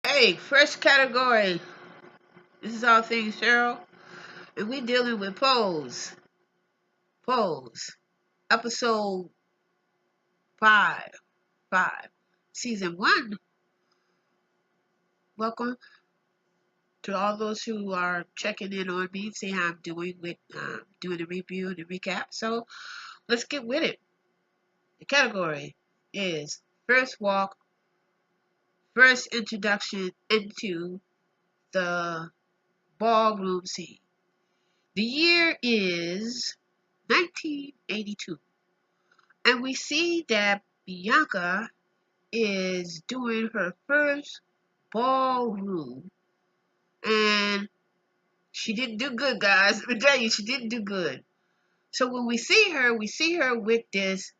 Hey, first category. This is all things Cheryl, and we dealing with Pose. Pose. Episode 5. 5. Season 1. Welcome to all those who are checking in on me, see how I'm doing with doing the review and the recap. So let's get with it. The category is first walk, first introduction into the ballroom scene. The year is 1982. And we see that Bianca is doing her first ballroom. And she didn't do good, guys. Let me tell you, she didn't do good. So when we see her with this,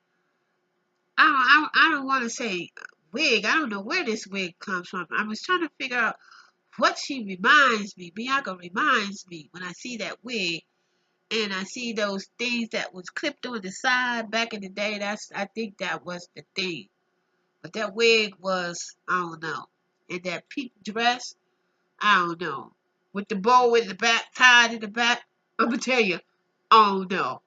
I don't want to say wig. I don't know where this wig comes from. I was trying to figure out what she reminds me. Bianca reminds me when I see that wig. And I see those things that was clipped on the side back in the day. I think that was the thing. But that wig was, I don't know. And that pink dress, I don't know. With the bow in the back, tied in the back, I'm going to tell you, I don't know.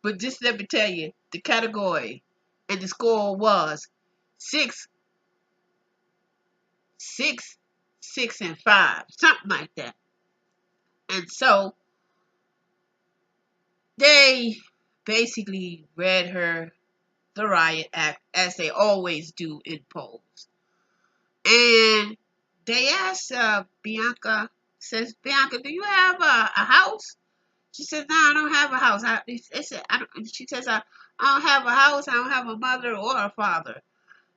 But just let me tell you, the category and the score was 6, 6, 6, and 5. Something like that. And so they basically read her the riot act as they always do in polls. And they asked Bianca, says, Bianca, do you have a house? She says, no, I don't have a house. She says, I don't have a house. I don't have a mother or a father.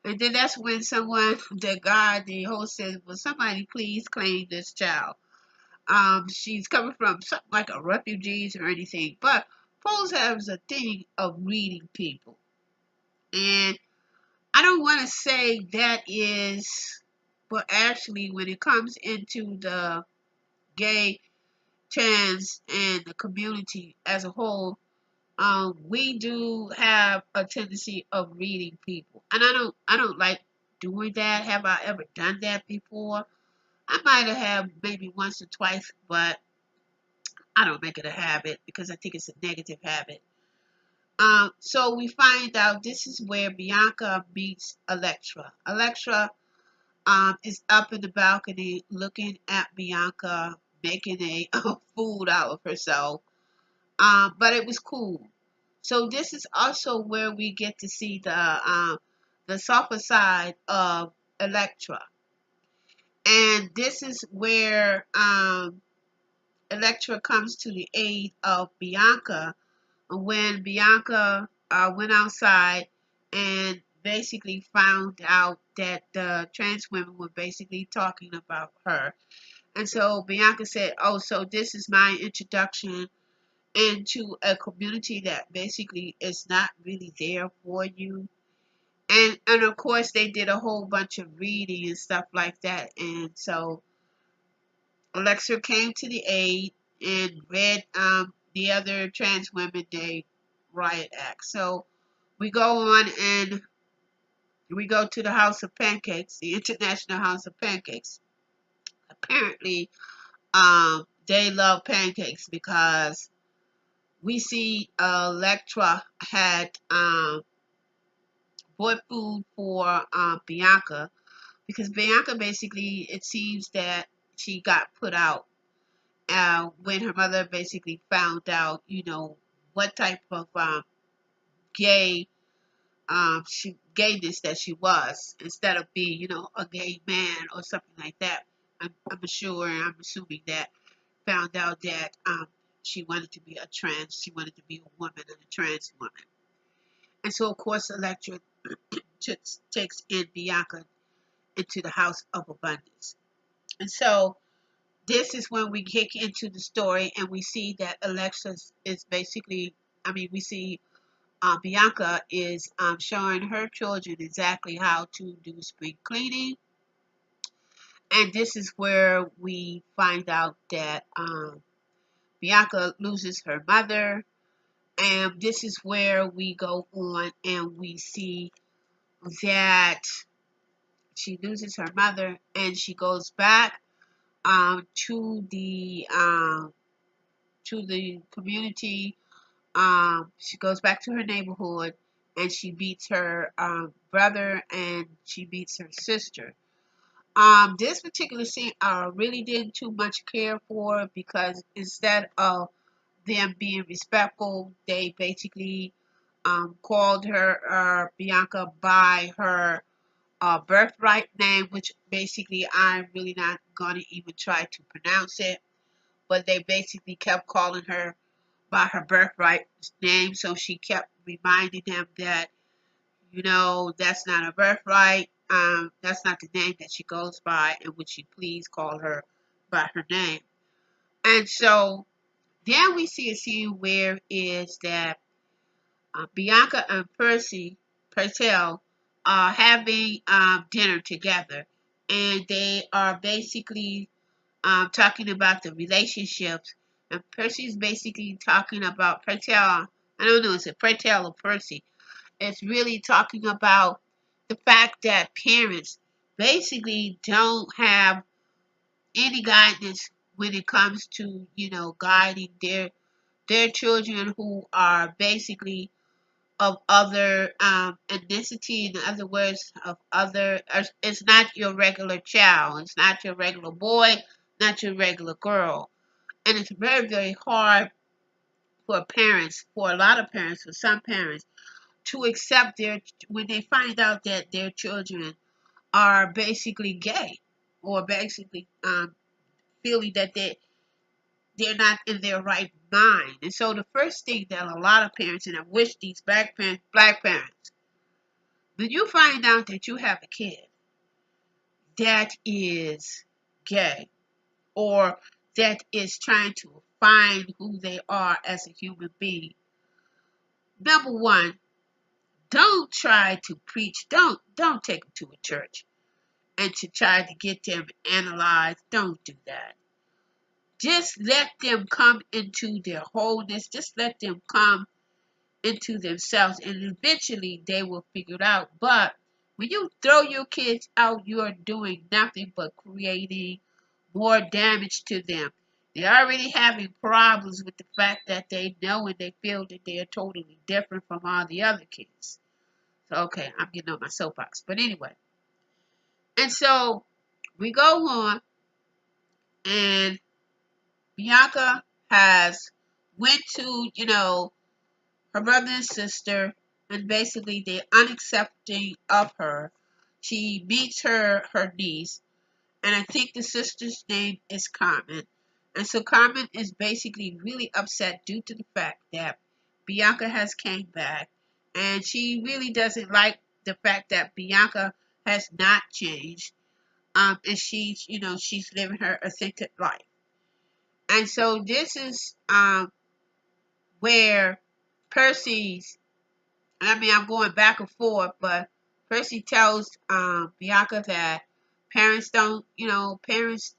And then that's when the host says, will somebody please claim this child? She's coming from something like a refugees or anything. But Pose has a thing of reading people. And I don't want to say that is, but actually, when it comes into the gay, trans, and the community as a whole, we do have a tendency of reading people, and I don't like doing that. Have I ever done that before? I might have maybe once or twice, but I don't make it a habit because I think it's a negative habit. So we find out this is where Bianca meets Electra. Electra is up in the balcony looking at Bianca making a fool out of herself. But it was cool. So this is also where we get to see the softer side of Electra, and this is where Electra comes to the aid of Bianca when Bianca went outside and basically found out that the trans women were basically talking about her. And so Bianca said, oh, so this is my introduction into a community that basically is not really there for you. And of course they did a whole bunch of reading and stuff like that. And so Alexa came to the aid and read the other trans women they riot act. So we go on and we go to the House of Pancakes, the International House of Pancakes. Apparently, they love pancakes because we see Electra had bought food for Bianca because Bianca basically, it seems that she got put out when her mother basically found out, what type of gay gayness that she was, instead of being, a gay man or something like that. I'm sure, and I'm assuming that found out that she wanted to be she wanted to be a woman and a trans woman. And so, of course, Electra takes in Bianca into the House of Abundance. And so, this is when we kick into the story and we see that Alexa is basically, we see Bianca is showing her children exactly how to do spring cleaning. And this is where we find out that Bianca loses her mother. And this is where we go on and we see that she loses her mother, and she goes back to the community. She goes back to her neighborhood, and she meets her brother, and she meets her sister. This particular scene I really didn't too much care for, because instead of them being respectful, they basically called her Bianca by her birthright name, which basically I'm really not going to even try to pronounce it. But they basically kept calling her by her birthright name, so she kept reminding them that, that's not her birthright. That's not the name that she goes by, and would she please call her by her name? And so then we see a scene where is that Bianca and Purcell are having dinner together, and they are basically talking about the relationships. And Percy's basically talking about Purcell. I don't know, is it Purcell or Percy? It's really talking about the fact that parents basically don't have any guidance when it comes to, guiding their children who are basically of other ethnicity. In other words, of other, it's not your regular child. It's not your regular boy, not your regular girl. And it's very, very hard for parents, for a lot of parents, for some parents, to accept when they find out that their children are basically gay, or basically feeling that they're not in their right mind. And so the first thing that a lot of parents, and I wish these black parents, when you find out that you have a kid that is gay, or that is trying to find who they are as a human being, number one, don't try to preach. Don't take them to a church and to try to get them analyzed. Don't do that. Just let them come into their wholeness. Just let them come into themselves, and eventually they will figure it out. But when you throw your kids out, you are doing nothing but creating more damage to them. They're already having problems with the fact that they know and they feel that they are totally different from all the other kids. So, okay, I'm getting on my soapbox. But anyway, and so we go on, and Bianca has went to, her brother and sister, and basically they're unaccepting of her. She meets her niece, and I think the sister's name is Carmen. And so Carmen is basically really upset due to the fact that Bianca has came back, and she really doesn't like the fact that Bianca has not changed. And she's living her authentic life. And so this is where Percy's, I mean, I'm going back and forth, but Percy tells Bianca that parents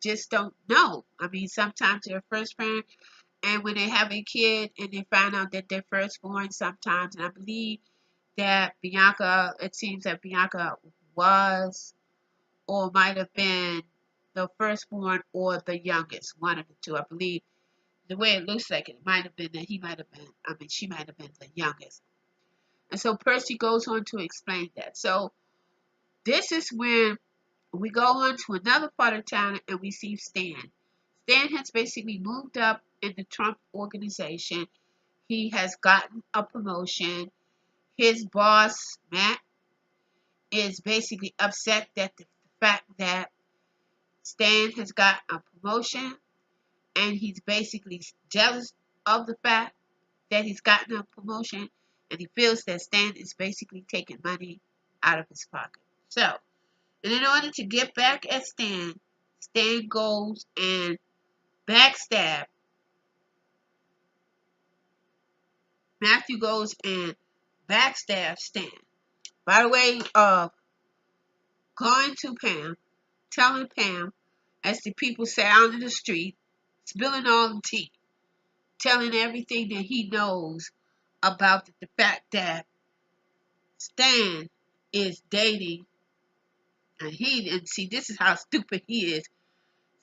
just don't know. I mean, sometimes they're first parent, and when they have a kid and they find out that they're firstborn, sometimes, and I believe that it seems that Bianca was or might have been the firstborn or the youngest, one of the two. I believe the way it looks like it might have been that she might have been the youngest. And so Percy goes on to explain that. So this is when we go on to another part of town, and we see Stan. Stan has basically moved up in the Trump organization. He has gotten a promotion. His boss, Matt, is basically upset that the fact that Stan has got a promotion, and he's basically jealous of the fact that he's gotten a promotion, and he feels that Stan is basically taking money out of his pocket. So, and in order to get back at Stan, Stan goes and backstab. Matthew goes and backstabs Stan. By the way, going to Pam, telling Pam, as the people say out in the street, spilling all the tea, telling everything that he knows about the fact that Stan is dating And see, this is how stupid he is.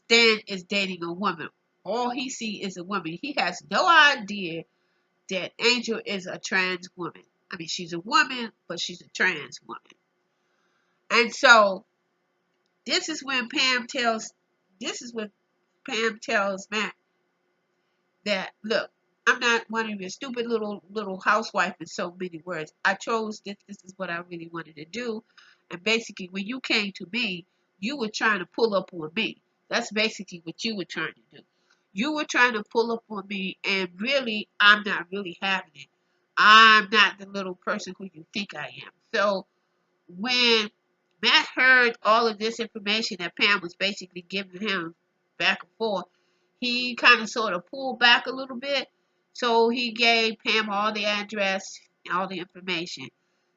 Stan is dating a woman. All he see is a woman. He has no idea that Angel is a trans woman. I mean, she's a woman, but she's a trans woman. And so this is when Pam tells, this is what Pam tells Matt that, look, I'm not one of your stupid little housewife in so many words. I chose this. This is what I really wanted to do. And basically, when you came to me, you were trying to pull up on me. That's basically what you were trying to do. You were trying to pull up on me, and really, I'm not really having it. I'm not the little person who you think I am. So when Matt heard all of this information that Pam was basically giving him back and forth, he kind of sort of pulled back a little bit. So he gave Pam all the address, all the information.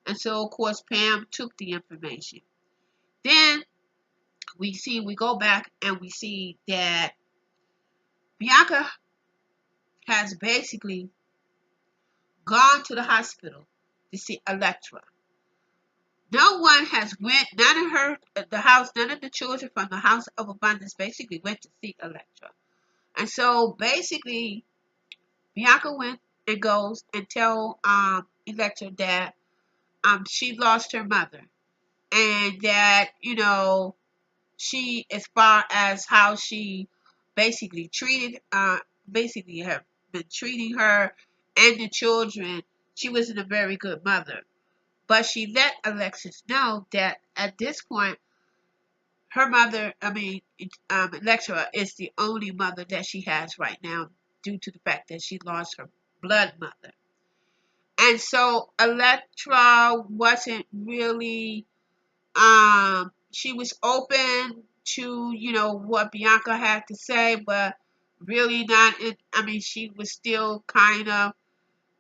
And so, of course, Pam took the information. Then we go back and we see that Bianca has basically gone to the hospital to see Electra. No one has went, none of her, the house, none of the children from the house of abundance basically went to see Electra. And so basically, Bianca went and goes and tell Electra that she lost her mother. And that, she, as far as how she basically treated, basically have been treating her and the children, she wasn't a very good mother. But she let Alexis know that at this point, her mother, Electra, is the only mother that she has right now due to the fact that she lost her blood mother. And so Electra wasn't really, she was open to, what Bianca had to say, but really not, she was still kind of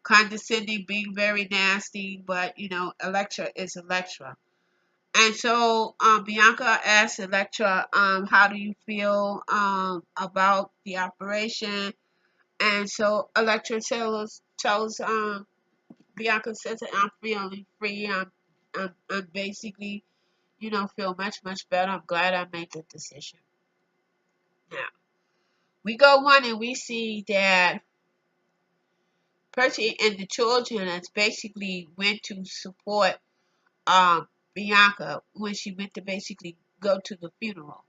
condescending, being very nasty, but, Electra is Electra. And so Bianca asked Electra, how do you feel about the operation? And so Electra tells Bianca, says that I'm feeling free. I'm basically, feel much, much better. I'm glad I made the decision. Now, we go on and we see that Percy and the children has basically went to support Bianca when she went to basically go to the funeral.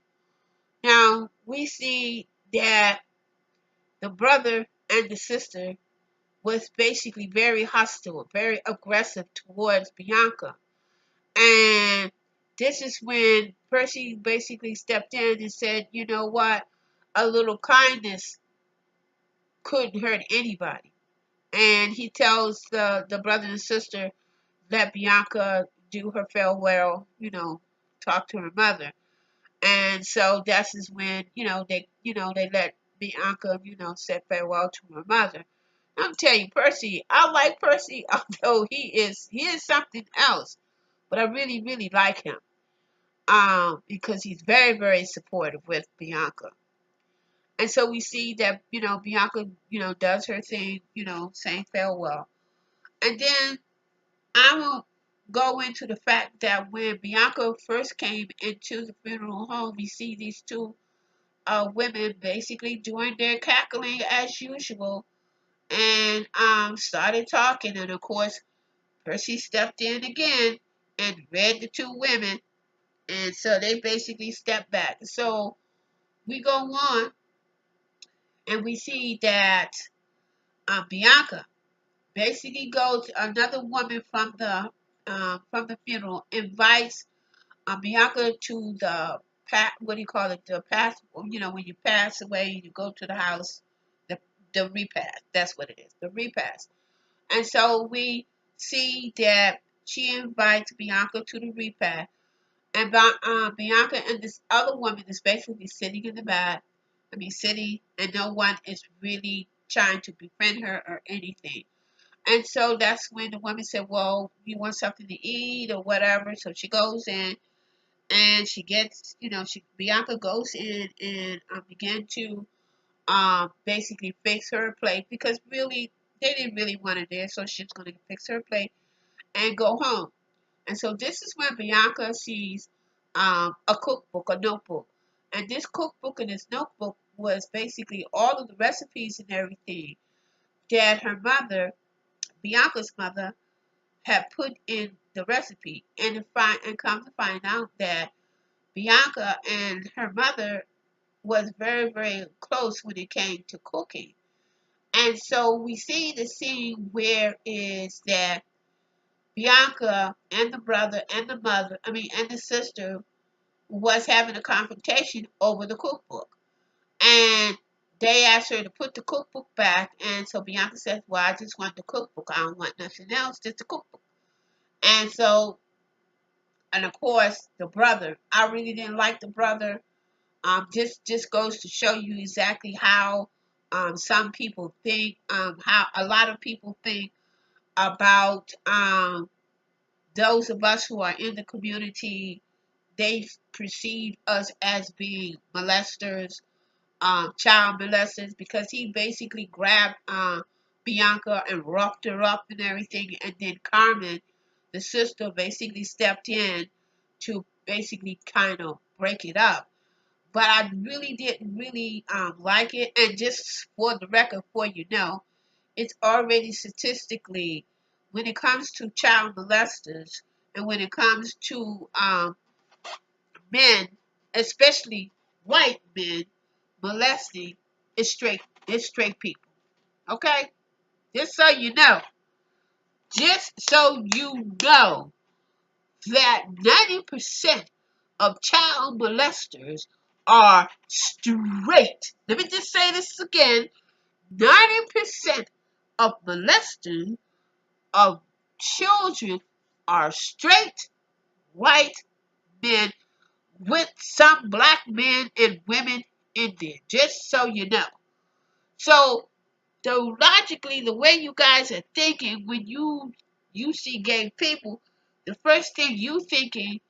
Now, we see that the brother and the sister was basically very hostile, very aggressive towards Bianca. And this is when Percy basically stepped in and said, you know what? A little kindness couldn't hurt anybody. And he tells the brother and sister, let Bianca do her farewell, talk to her mother. And so that's is when, they let Bianca, say farewell to her mother. I'm telling you, Percy, I like Percy, although he is something else. But I really, really like him. Because he's very, very supportive with Bianca. And so we see that, Bianca, does her thing, saying farewell. And then I will go into the fact that when Bianca first came into the funeral home, we see these two women basically doing their cackling as usual and started talking. And of course, Percy stepped in again and read the two women. And so they basically stepped back. So we go on and we see that Bianca basically goes, another woman from the funeral invites Bianca to the what do you call it? The pass. When you pass away, you go to the house. The the repast. That's what it is. The repast. And so we see that she invites Bianca to the repast, and Bianca and this other woman is basically sitting in the back. Sitting, and no one is really trying to befriend her or anything. And so that's when the woman said, well, you want something to eat or whatever. So she goes in and she gets, Bianca goes in and began to basically fix her plate because really they didn't really want her there. So she's going to fix her plate and go home. And so this is when Bianca sees a cookbook, a notebook. And this cookbook and this notebook was basically all of the recipes and everything that her mother, Bianca's mother, had put in the recipe. And come to find out that Bianca and her mother was very, very close when it came to cooking. And so we see the scene where is that Bianca and the brother and the mother, and the sister was having a confrontation over the cookbook. And they asked her to put the cookbook back. And so Bianca says, well, I just want the cookbook. I don't want nothing else, just the cookbook. And so, and of course, the brother, I really didn't like the brother. Just goes to show you exactly how some people think, how a lot of people think about those of us who are in the community. They perceive us as being molesters, child molesters, because he basically grabbed Bianca and roughed her up and everything, and then Carmen, the sister, basically stepped in to basically kind of break it up. But I really didn't really like it. And just for the record, for you know, it's already statistically, when it comes to child molesters and when it comes to men, especially white men, molesting, it's straight people. Okay? Just so you know. Just so you know that 90% of child molesters are straight. Let me just say this again. 90% of molesting of children are straight white men with some black men and women in there. Just so you know. So, logically, the way you guys are thinking when you see gay people, the first thing you're thinking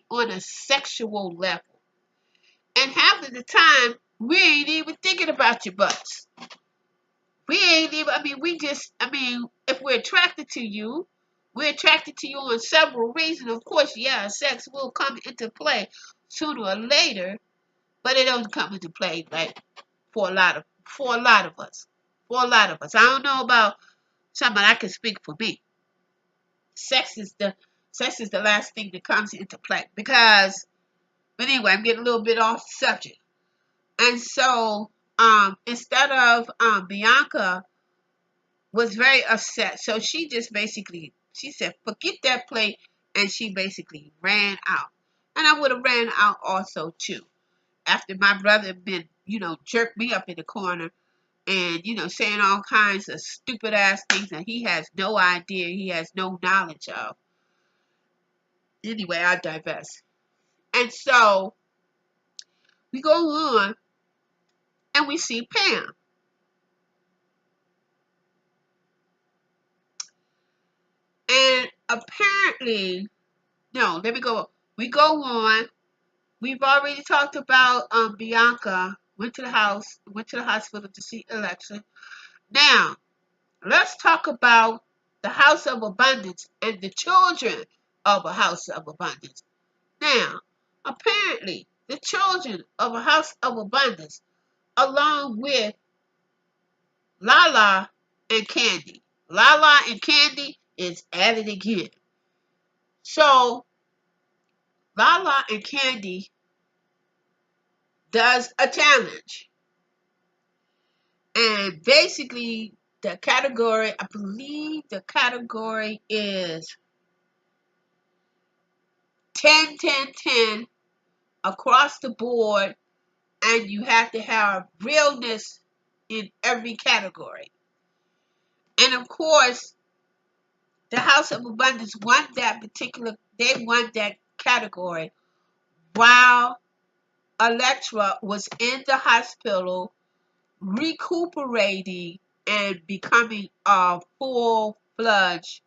on a sexual level. And half of the time, we ain't even thinking about your butts. We ain't even, if we're attracted to you, we're attracted to you on several reasons. Of course, yeah, sex will come into play sooner or later, but it doesn't come into play like for a lot of us. For a lot of us. I don't know about someone. I can speak for me. Sex is the sex is the last thing that comes into play. But anyway, I'm getting a little bit off subject. And so instead of Bianca was very upset. So she just basically, she said, forget that plate. And she basically ran out. And I would have ran out also too. After my brother had been, jerked me up in the corner and, saying all kinds of stupid ass things that he has no idea, he has no knowledge of. Anyway, I divest. And so we go on and we see Pam. And apparently, no, let me go. We go on. We've already talked about Bianca went to the hospital to see Alexa. Now, let's talk about the House of Abundance and the children of a House of Abundance. Now, apparently, the children of a House of Abundance, along with Lala and Candy. Lala and Candy is at it again. So, Lala and Candy does a challenge. And basically, the category, I believe the category is 10, 10, 10 across the board, and you have to have realness in every category. And of course, the House of Abundance they won that category while Electra was in the hospital recuperating and becoming a full-fledged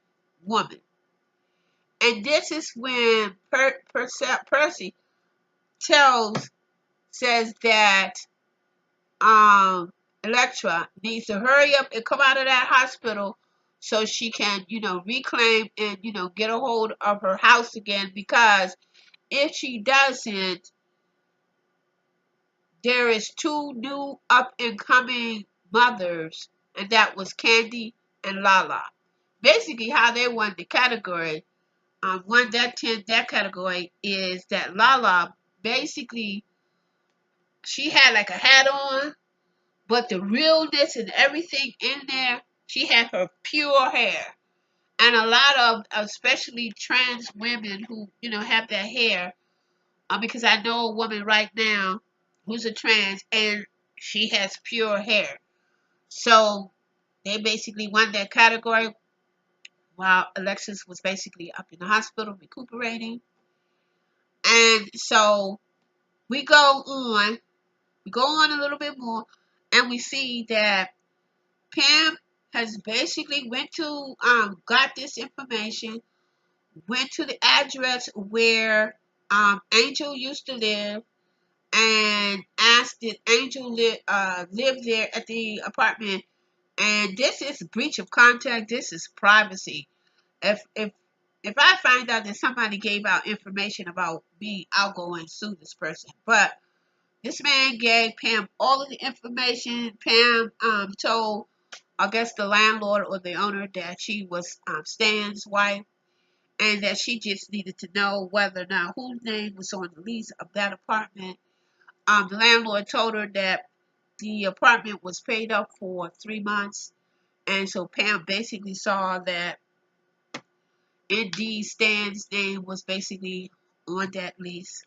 woman. And this is when Percy says that Electra needs to hurry up and come out of that hospital so she can, reclaim and, get a hold of her house again, because if she doesn't, there is two new up and coming mothers, and that was Candy and Lala. Basically, how they won the category, won that category is that Lala basically she had like a hat on, but the realness and everything in there, she had her pure hair. And a lot of, especially trans women who, have that hair, because I know a woman right now who's a trans and she has pure hair. So they basically won that category while Alexis was basically up in the hospital recuperating. And so we we go on a little bit more, and we see that Pam has basically went to got this information, went to the address where Angel used to live, and asked if Angel live there at the apartment. And this is breach of contract. This is privacy. If I find out that somebody gave out information about me, I'll go and sue this person. But this man gave Pam all of the information. Pam told, I guess, the landlord or the owner that she was Stan's wife, and that she just needed to know whether or not whose name was on the lease of that apartment. The landlord told her that the apartment was paid up for 3 months, and so Pam basically saw that indeed Stan's name was basically on that lease.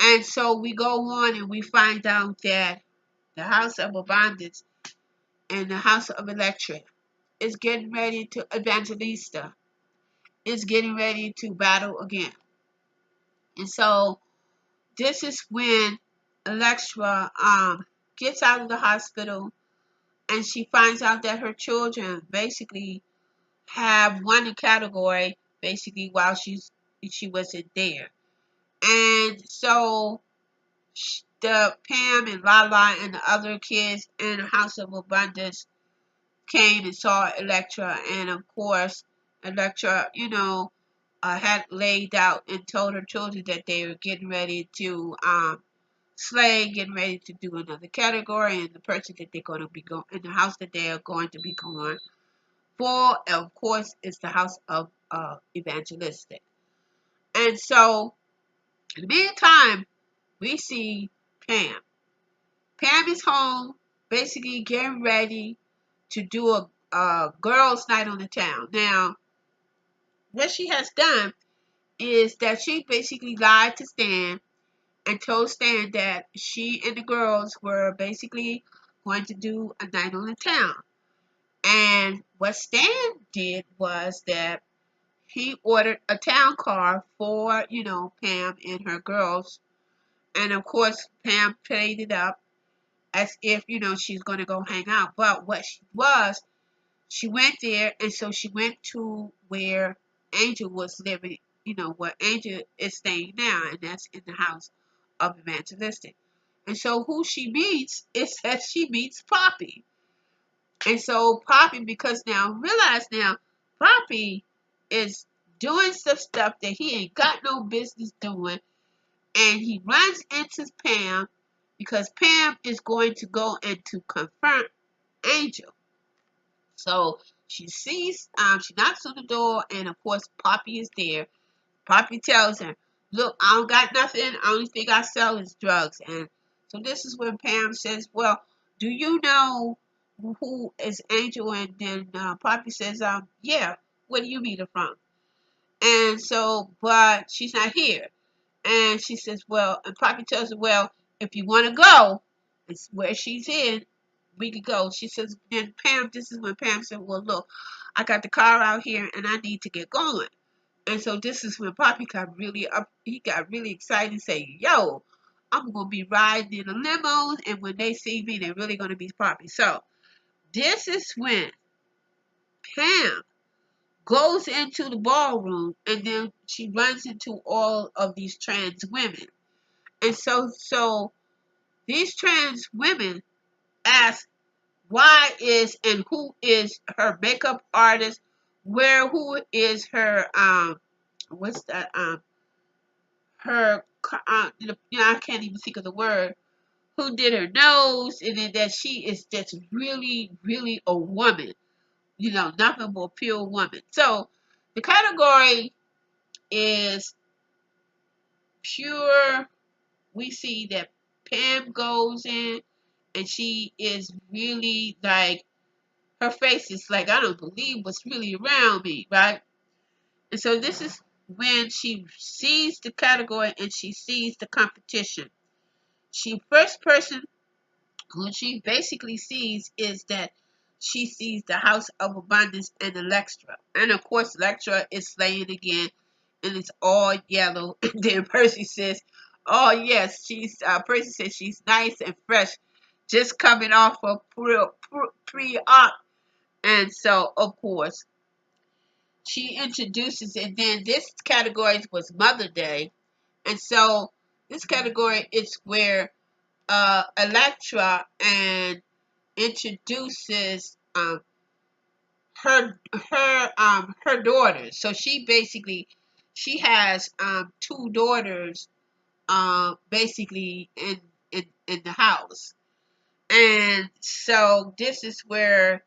And so we go on and we find out that the House of Abundance and the House of Electric is getting ready to, Evangelista is getting ready to battle again. And so this is when Electra gets out of the hospital, and she finds out that her children basically have won a category basically while she wasn't there. And so the Pam and Lala and the other kids in the House of Abundance came and saw Electra, and of course Electra, had laid out and told her children that they were getting ready to slay, getting ready to do another category, and the person that they're going to be going in the house that they are going to be going for, of course, is the house of evangelistic. And so in the meantime, we see Pam. Pam is home, basically getting ready to do a girls' night on the town. Now, what she has done is that she basically lied to Stan and told Stan that she and the girls were basically going to do a night on the town. And what Stan did was that he ordered a town car for, Pam and her girls. And of course, Pam played it up as if, she's going to go hang out. But what she went there, and so she went to where Angel was living, where Angel is staying now, and that's in the house of Evangelistic. And so who she meets is that she meets Poppy. And so Poppy, because realize now, Poppy is doing some stuff that he ain't got no business doing, and he runs into Pam because Pam is going to go and to confront Angel. So she knocks on the door, and of course Poppy is there. Poppy tells her, "Look, I don't got nothing. The only thing I sell is drugs." And so this is when Pam says, "Well, do you know who is Angel?" And then Poppy says, "Yeah. Where do you meet her from?" And so, but she's not here. And she says, "Well," and Poppy tells her, "Well, if you want to go, it's where she's in. We could go." She says, and Pam, this is when Pam said, "Well, look, I got the car out here and I need to get going." And so this is when Poppy got really up. He got really excited and say, "Yo, I'm gonna be riding in a limo, and when they see me, they're really gonna be Poppy." So this is when Pam goes into the ballroom, and then she runs into all of these trans women. And so these trans women ask why is and who is her makeup artist, who is her what's that her, I can't even think of the word, who did her nose, and then that she is just really, really a woman, nothing but pure woman. So the category is pure. We see that Pam goes in, and she is really like, her face is like, I don't believe what's really around me, right? And so this is when she sees the category and she sees the competition. She first person who she basically sees is that she sees the House of Abundance and Electra. And of course Electra is slaying again, and it's all yellow. And then Percy says, oh yes, Percy says she's nice and fresh, just coming off of pre-op. And so of course she introduces, and then this category was Mother Day. And so this category is where Electra and introduces her daughters. So she has two daughters basically in the house. And so this is where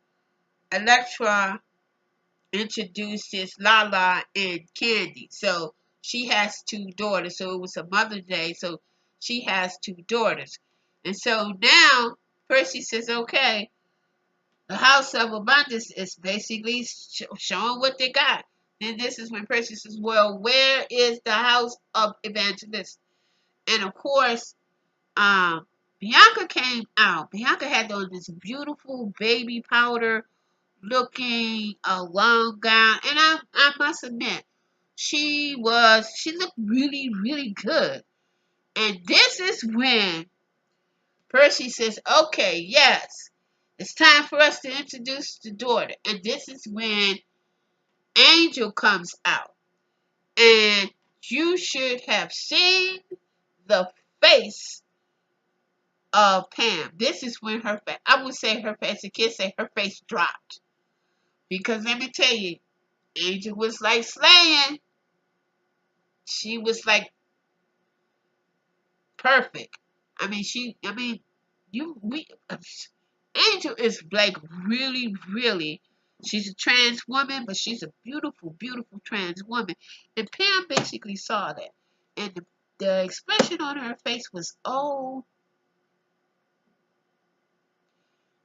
Electra introduces Lala and Candy. So she has two daughters. So it was a Mother's Day. So she has two daughters. And so now Percy says, okay, the House of Abundance is basically showing what they got. Then this is when Percy says, well, where is the House of Evangelist? And of course, Bianca came out. Bianca had on this beautiful baby powder looking a long gown, and I must admit, she looked really, really good. And this is when Percy says, okay, yes, it's time for us to introduce the daughter. And this is when Angel comes out. And you should have seen the face of Pam. This is when her face, I would say her face, the kids say her face dropped. Because let me tell you, Angel was like slaying. She was like perfect. You, Angel is like really, really, she's a trans woman, but she's a beautiful, beautiful trans woman. And Pam basically saw that. And the expression on her face was, oh,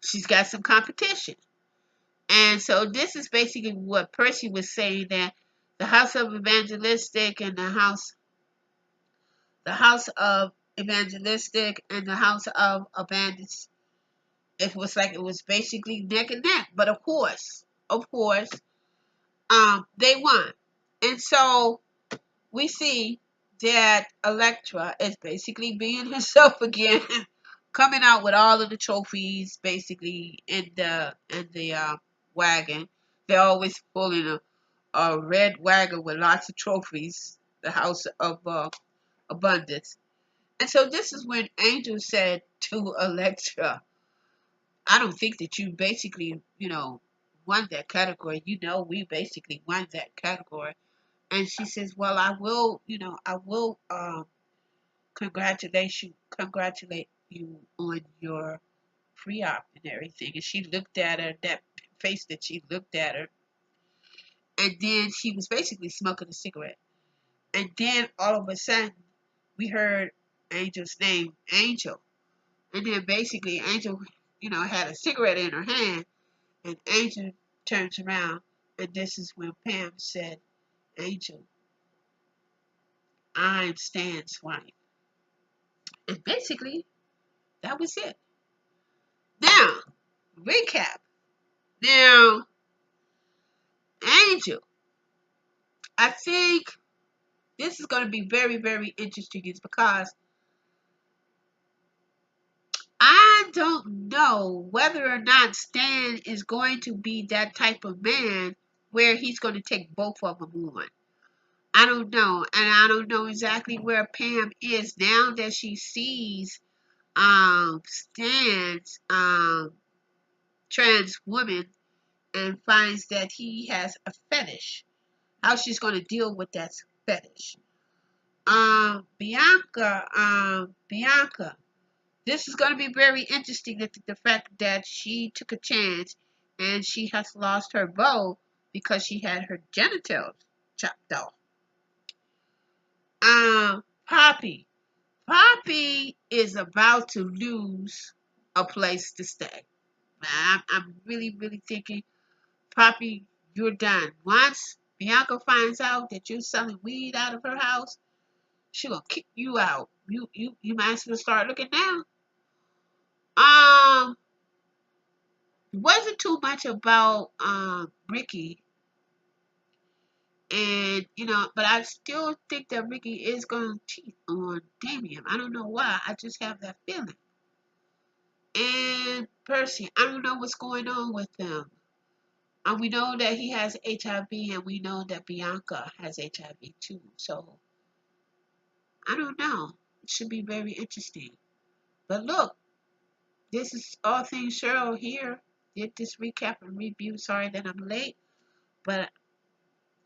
she's got some competition. And so this is basically what Percy was saying, that the House of Evangelistic and the House of Evangelistic and the House of Abandons, it was basically neck and neck. But of course, they won. And so we see that Electra is basically being herself again, coming out with all of the trophies basically in the wagon. They're always pulling a red wagon with lots of trophies, the House of Abundance. And so this is when Angel said to Electra, I don't think that you basically, won that category. We basically won that category. And she says, well, I will congratulate you on your pre-op and everything. And she looked at her, that face that she looked at her. And then she was basically smoking a cigarette. And then all of a sudden, we heard Angel's name, Angel. And then basically Angel, had a cigarette in her hand, and Angel turns around, and this is when Pam said, Angel, I'm Stan's wife. And basically, that was it. Now, recap. Now, Angel, I think this is going to be very, very interesting, is because I don't know whether or not Stan is going to be that type of man where he's going to take both of them on. I don't know. And I don't know exactly where Pam is now that she sees Stan's trans woman and finds that he has a fetish. How she's going to deal with that fetish. Bianca. This is going to be very interesting. The fact that she took a chance and she has lost her bow because she had her genitals chopped off. Poppy. Poppy is about to lose a place to stay. I'm really, really thinking, Poppy, you're done. Once Bianca finds out that you're selling weed out of her house, she gonna kick you out. You might as well start looking now. Um, it wasn't too much about Ricky, and but I still think that Ricky is gonna cheat on Damien. I don't know why. I just have that feeling. And Percy, I don't know what's going on with them. And we know that he has HIV, and we know that Bianca has HIV too. So I don't know. It should be very interesting. But look, this is all things Cheryl here. Did this recap and review. Sorry that I'm late, but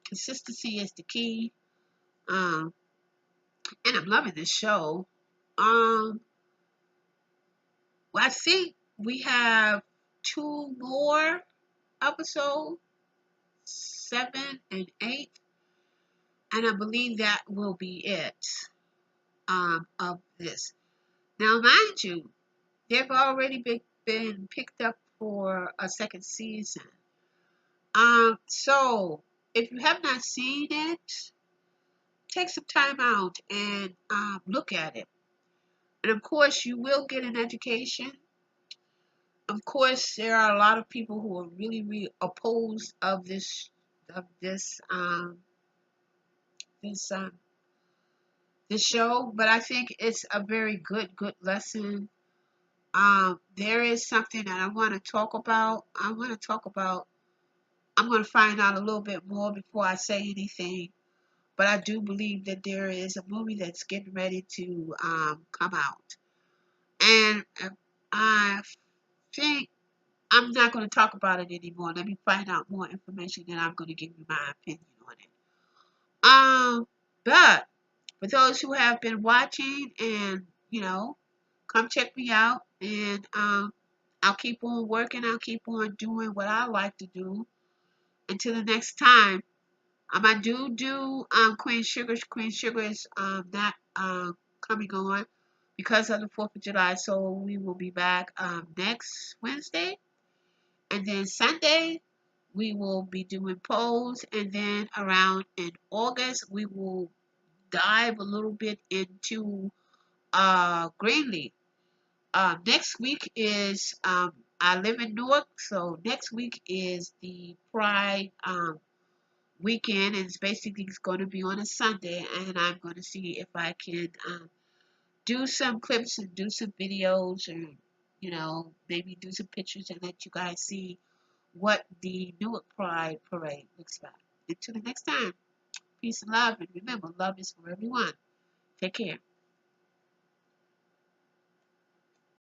consistency is the key. Um, and I'm loving this show. Um, well, I think we have two more episodes, 7 and 8, and I believe that will be it. Of this. Now, mind you, they've already been picked up for a second season. So if you have not seen it, take some time out and look at it. And of course, you will get an education. Of course, there are a lot of people who are really, really opposed of this this show, but I think it's a very good lesson. There is something that I want to talk about. I'm going to find out a little bit more before I say anything. But I do believe that there is a movie that's getting ready to come out. And I think I'm not going to talk about it anymore. Let me find out more information, and I'm going to give you my opinion on it. But for those who have been watching and, come check me out, and I'll keep on working. I'll keep on doing what I like to do until the next time. I do Queen Sugar. Queen Sugar is not coming on because of the 4th of July. So we will be back next Wednesday, and then Sunday we will be doing polls, and then around in August we will dive a little bit into Greenleaf. Next week is I live in Newark, so next week is the Pride weekend, and it's basically going to be on a Sunday, and I'm going to see if I can do some clips and do some videos, and maybe do some pictures and let you guys see what the Newark Pride Parade looks like. Until the next time, peace and love, and remember, love is for everyone. Take care.